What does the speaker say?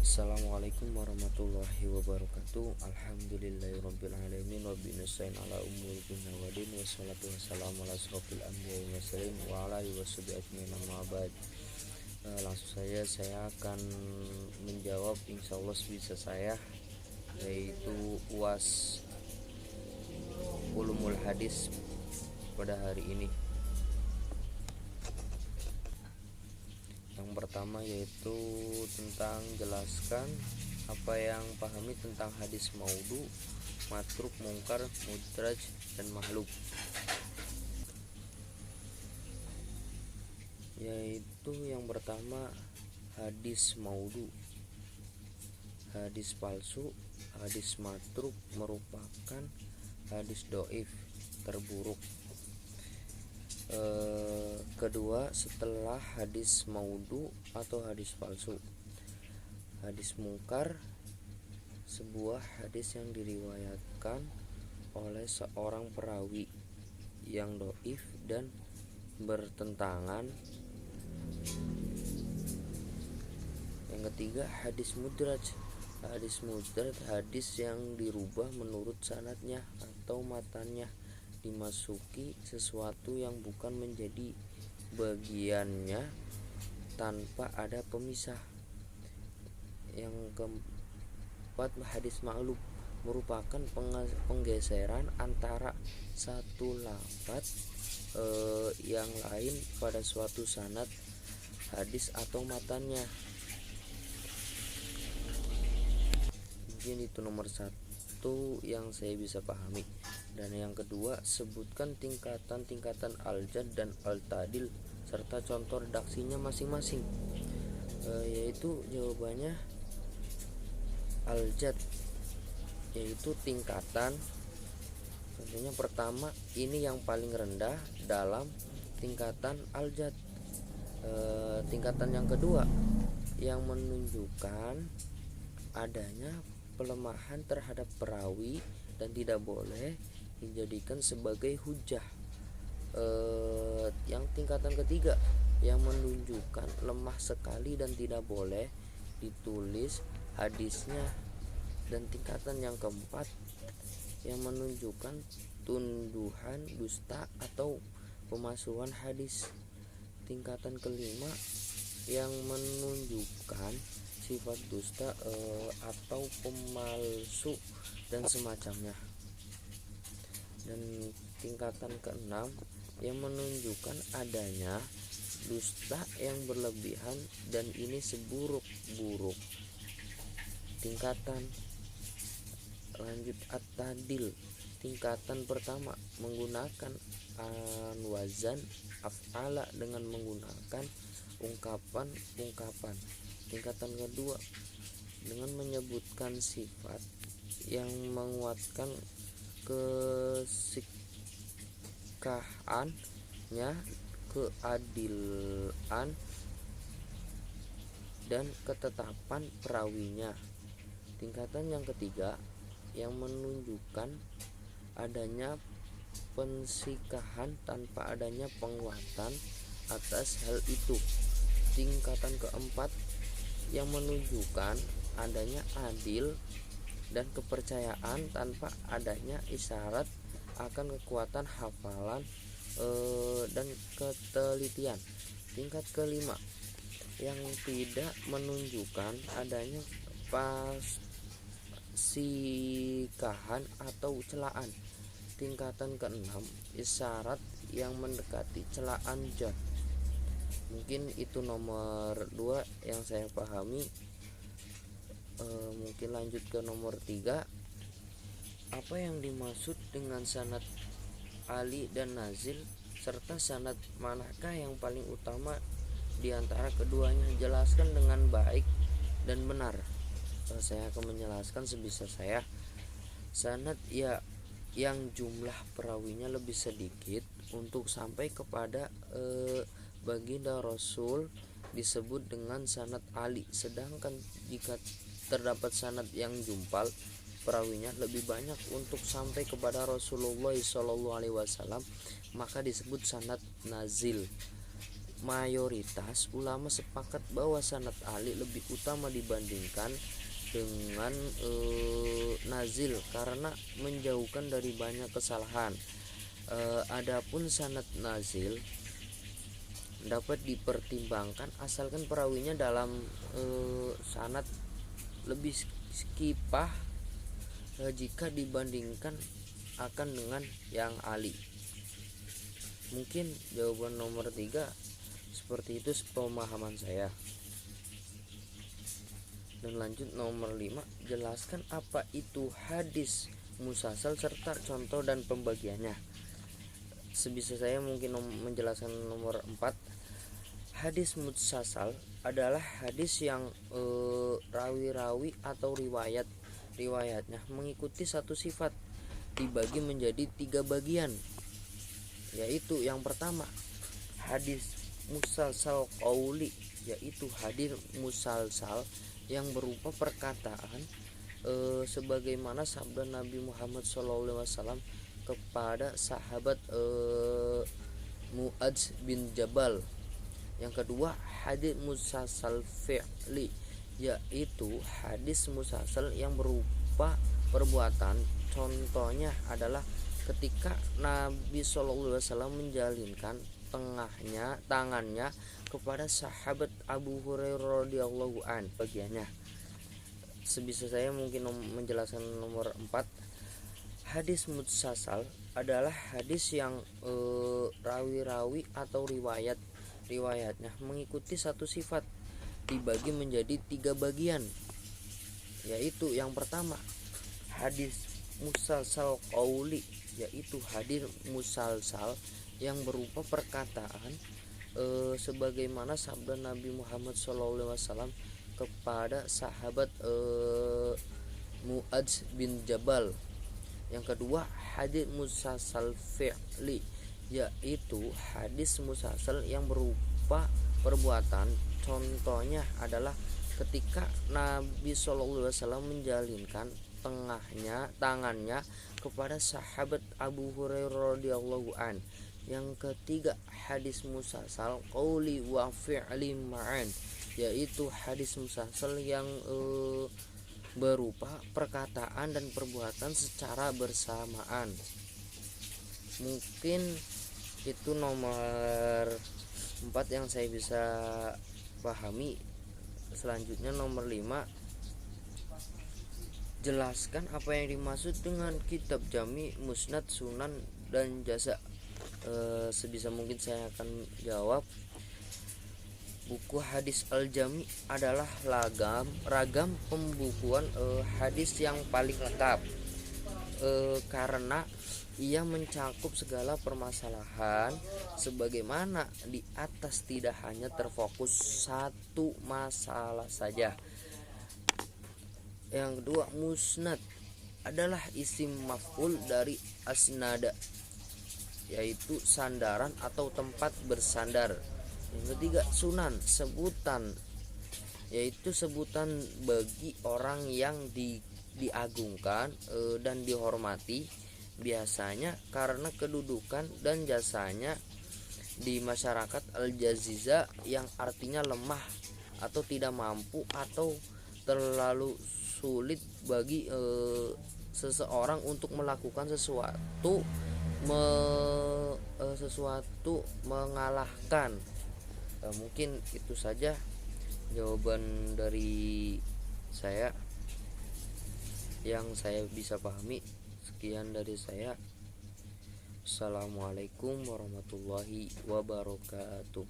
Assalamualaikum warahmatullahi wabarakatuh. Alhamdulillahirabbil alamin wa binastain ala umuri dunya wa din wassalatu wassalamu ala asrofil anbiya'i wal mursalin wa ala alihi washabihi ajmain amma ba'd. Langsung saja saya akan menjawab insyaallah sebisa saya, yaitu UAS Ulumul Hadis pada hari ini. Yang pertama yaitu tentang jelaskan apa yang pahami tentang hadis maudhu, matruk, mungkar, mudraj, dan makhluk. Yaitu yang pertama, hadis maudhu, hadis palsu, hadis matruk merupakan hadis doif terburuk. Kedua, setelah hadis maudhu atau hadis palsu, hadis mungkar, sebuah hadis yang diriwayatkan oleh seorang perawi yang doif dan bertentangan. Yang ketiga, hadis mudraj. Hadis mudraj, hadis yang dirubah menurut sanadnya atau matannya, dimasuki sesuatu yang bukan menjadi bagiannya tanpa ada pemisah. Yang keempat, hadis ma'lub merupakan penggeseran antara satu lafaz yang lain pada suatu sanad hadis atau matannya. Mungkin itu nomor satu yang saya bisa pahami. Dan yang kedua, sebutkan tingkatan-tingkatan al-jad dan al-tadil serta contoh redaksinya masing-masing. Yaitu jawabannya al-jad, yaitu tingkatan. Contohnya pertama, ini yang paling rendah dalam tingkatan al-jad. Tingkatan yang kedua, yang menunjukkan adanya pelemahan terhadap perawi dan tidak boleh dijadikan sebagai hujah. Yang tingkatan ketiga, yang menunjukkan lemah sekali dan tidak boleh ditulis hadisnya. Dan tingkatan yang keempat, yang menunjukkan tunduhan dusta atau pemalsuan hadis. Tingkatan kelima, yang menunjukkan sifat dusta atau pemalsu dan semacamnya. Dan tingkatan keenam, yang menunjukkan adanya dusta yang berlebihan dan ini seburuk-buruk. Tingkatan lanjut at-tadil. Tingkatan pertama, menggunakan wazan af'ala dengan menggunakan ungkapan-ungkapan. Tingkatan kedua, dengan menyebutkan sifat yang menguatkan kesikhahannya, keadilan, dan ketetapan perawinya. Tingkatan yang ketiga, yang menunjukkan adanya pensikahan tanpa adanya penguatan atas hal itu. Tingkatan keempat, yang menunjukkan adanya adil dan kepercayaan tanpa adanya isyarat akan kekuatan hafalan dan ketelitian. Tingkat kelima, yang tidak menunjukkan adanya pasikahan atau celaan. Tingkatan keenam, isyarat yang mendekati celaan jad. Mungkin itu nomor 2 yang saya pahami. Mungkin lanjut ke nomor 3. Apa yang dimaksud dengan sanad Ali dan Nazil, serta sanad manakah yang paling utama di antara keduanya? Jelaskan dengan baik dan benar. Saya akan menjelaskan sebisa saya. Sanad ya yang jumlah perawinya lebih sedikit untuk sampai kepada baginda Rasul disebut dengan sanad Ali. Sedangkan jika terdapat sanad yang jumpal, perawinya lebih banyak untuk sampai kepada Rasulullah SAW, maka disebut sanad nazil. mayoritas ulama sepakat bahwa sanad Ali lebih utama dibandingkan dengan nazil karena menjauhkan dari banyak kesalahan. Adapun sanad nazil dapat dipertimbangkan asalkan perawinya dalam sanad lebih kipah jika dibandingkan akan dengan yang Ali. Mungkin jawaban nomor 3 seperti itu pemahaman saya. Dan lanjut nomor 5, jelaskan apa itu hadis musalsal serta contoh dan pembagiannya. Sebisa saya mungkin menjelaskan nomor 4. Hadis musalsal adalah hadis yang rawi-rawi atau riwayatnya mengikuti satu sifat dibagi menjadi 3 bagian, yaitu yang pertama hadis musalsal qauli, yaitu hadis musalsal yang berupa perkataan sebagaimana sabda Nabi Muhammad SAW kepada sahabat Muadz bin Jabal. Yang kedua hadis musalsal fi'li, yaitu hadis musalsal yang berupa perbuatan. Contohnya adalah ketika Nabi SAW menjalinkan tangannya kepada sahabat Abu Hurairah radhiyallahu an bagiannya. Sebisa saya mungkin menjelaskan nomor 4. Hadis musalsal adalah hadis yang rawi-rawi atau riwayatnya mengikuti satu sifat dibagi menjadi 3 bagian, yaitu yang pertama hadis musalsal qauli, yaitu hadis musalsal yang berupa perkataan sebagaimana sabda Nabi Muhammad SAW kepada sahabat Muadz bin Jabal. Yang kedua hadis musalsal fi'li, yaitu hadis musalsal yang berupa perbuatan. Contohnya adalah ketika Nabi SAW menjalinkan tangannya kepada sahabat Abu Hurairah radhiyallahu an. Yang ketiga hadis musalsal qauli wa fi'li ma'an, yaitu hadis musalsal yang berupa perkataan dan perbuatan secara bersamaan. Mungkin itu nomor 4 yang saya bisa pahami. Selanjutnya nomor 5, jelaskan apa yang dimaksud dengan kitab jami, musnad, sunan, dan jasa. Sebisa mungkin saya akan jawab. Buku hadis al-jami adalah ragam pembukuan hadis yang paling lengkap karena ia mencakup segala permasalahan sebagaimana di atas, tidak hanya terfokus satu masalah saja. Yang kedua, musnad adalah isim maf'ul dari asnada, yaitu sandaran atau tempat bersandar. Yang ketiga, sunan, sebutan, yaitu sebutan bagi orang yang diagungkan dan dihormati, biasanya karena kedudukan dan jasanya di masyarakat. Al-jaziza yang artinya lemah atau tidak mampu atau terlalu sulit bagi seseorang untuk melakukan sesuatu mengalahkan. Mungkin itu saja jawaban dari saya yang saya bisa pahami. Sekian dari saya. Assalamualaikum warahmatullahi wabarakatuh.